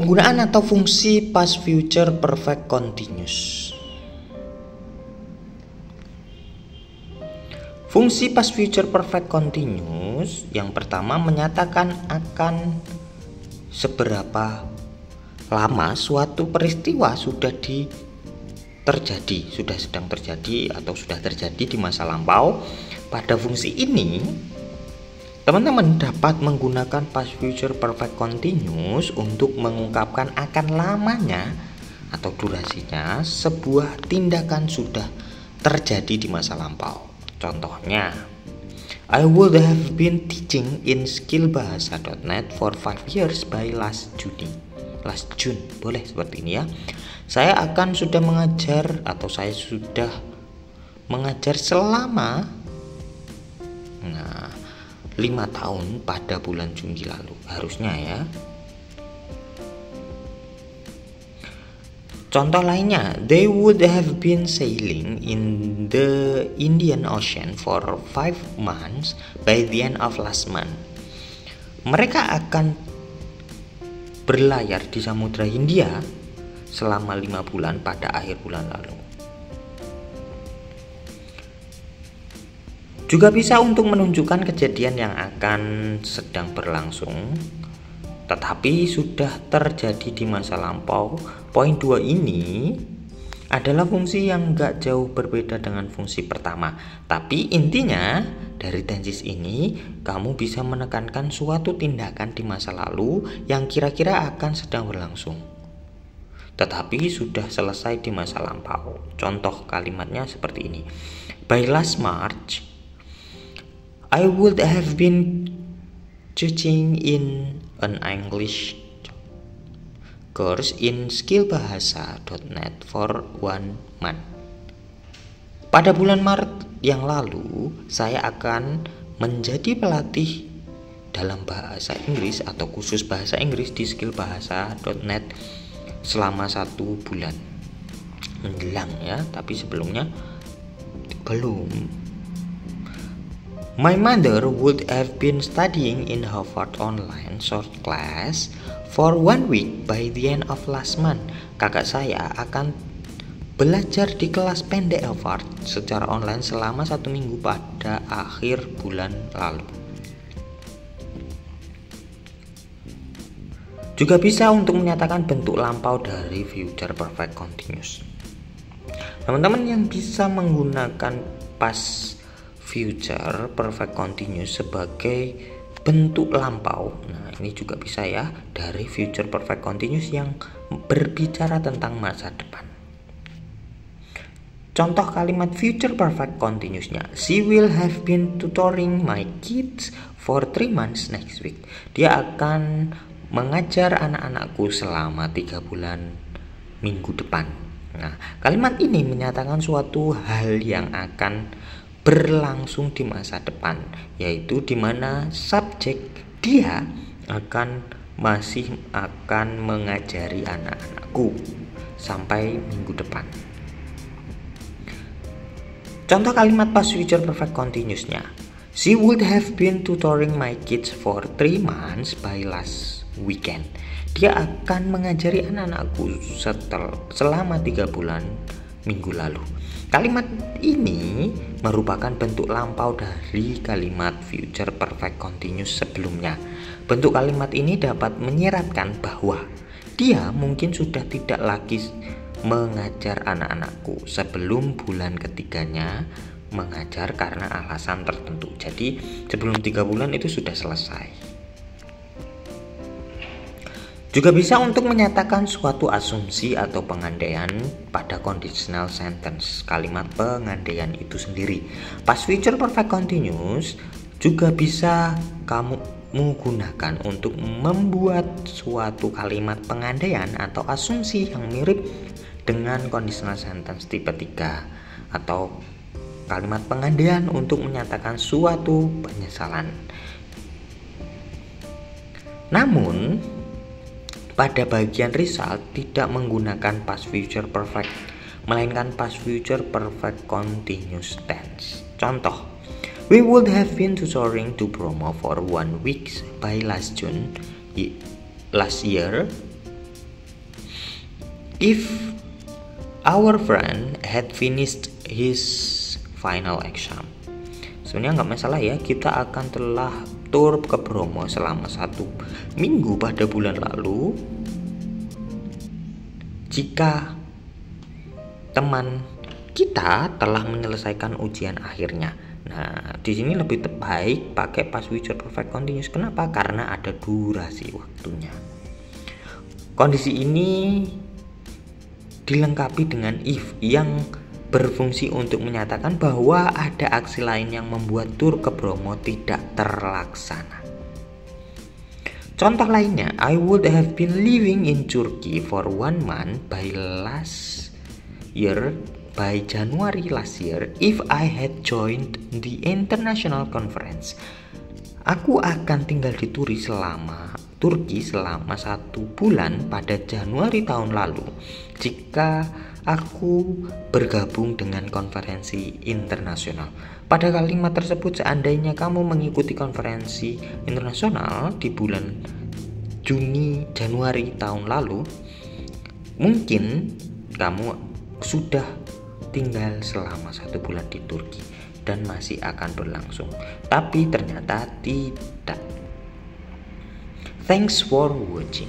Penggunaan atau fungsi past future perfect continuous. Fungsi past future perfect continuous yang pertama menyatakan akan seberapa lama suatu peristiwa sudah sedang terjadi atau sudah terjadi di masa lampau. Pada fungsi ini teman-teman dapat menggunakan past future perfect continuous untuk mengungkapkan akan lamanya atau durasinya sebuah tindakan sudah terjadi di masa lampau. Contohnya, I would have been teaching in skillbahasa.net for 5 years by last June. Boleh seperti ini ya. Saya sudah mengajar selama 5 tahun pada bulan Juni lalu. Harusnya ya. Contoh lainnya, they would have been sailing in the Indian Ocean for 5 months by the end of last month. Mereka akan berlayar di Samudra Hindia selama 5 bulan pada akhir bulan lalu. Juga bisa untuk menunjukkan kejadian yang akan sedang berlangsung tetapi sudah terjadi di masa lampau. Poin 2 ini adalah fungsi yang gak jauh berbeda dengan fungsi pertama. Tapi intinya dari tenses ini kamu bisa menekankan suatu tindakan di masa lalu yang kira-kira akan sedang berlangsung tetapi sudah selesai di masa lampau. Contoh kalimatnya seperti ini. By last March, I would have been teaching in an English course in skillbahasa.net for 1 month. Pada bulan Maret yang lalu, saya akan menjadi pelatih dalam bahasa Inggris atau khusus bahasa Inggris di skillbahasa.net selama 1 bulan. Menjelang ya, tapi sebelumnya belum. My mother would have been studying in Harvard online short class for 1 week by the end of last month. Kakak saya akan belajar di kelas pendek Harvard secara online selama 1 minggu pada akhir bulan lalu. Juga bisa untuk menyatakan bentuk lampau dari future perfect continuous. Teman-teman yang bisa menggunakan past future perfect continuous sebagai bentuk lampau. Nah, ini juga bisa ya dari future perfect continuous yang berbicara tentang masa depan. Contoh kalimat future perfect continuous-nya, she will have been tutoring my kids for 3 months next week. Dia akan mengajar anak-anakku selama 3 bulan minggu depan. Nah, kalimat ini menyatakan suatu hal yang akan berlangsung di masa depan, yaitu di mana subjek dia masih akan mengajari anak-anakku sampai minggu depan. Contoh kalimat past future perfect continuous-nya, she would have been tutoring my kids for 3 months by last weekend. Dia akan mengajari anak-anakku selama 3 bulan minggu lalu. Kalimat ini merupakan bentuk lampau dari kalimat future perfect continuous sebelumnya. Bentuk kalimat ini dapat menyiratkan bahwa dia mungkin sudah tidak lagi mengajar anak-anakku sebelum bulan ketiganya mengajar karena alasan tertentu. Jadi sebelum 3 bulan itu sudah selesai. Juga bisa untuk menyatakan suatu asumsi atau pengandaian pada conditional sentence, kalimat pengandaian itu sendiri. Past future perfect continuous juga bisa kamu gunakan untuk membuat suatu kalimat pengandaian atau asumsi yang mirip dengan conditional sentence tipe 3 atau kalimat pengandaian untuk menyatakan suatu penyesalan. Namun pada bagian result tidak menggunakan past future perfect, melainkan past future perfect continuous tense. Contoh, we would have been tutoring to Bromo for 1 week by last year if our friend had finished his final exam. Sebenarnya nggak masalah ya, kita akan telah tur ke Bromo selama 1 minggu pada bulan lalu. Jika teman kita telah menyelesaikan ujian akhirnya. Nah, di sini lebih baik pakai past future perfect continuous. Kenapa? Karena ada durasi waktunya. Kondisi ini dilengkapi dengan if yang berfungsi untuk menyatakan bahwa ada aksi lain yang membuat tur ke Bromo tidak terlaksana. Contoh lainnya, I would have been living in Turkey for 1 month by January last year if I had joined the international conference. Aku akan tinggal di Turki selama 1 bulan pada Januari tahun lalu jika aku bergabung dengan konferensi internasional. Pada kalimat tersebut, seandainya kamu mengikuti konferensi internasional di bulan Januari tahun lalu, mungkin kamu sudah tinggal selama 1 bulan di Turki dan masih akan berlangsung. Tapi ternyata tidak. Thanks for watching.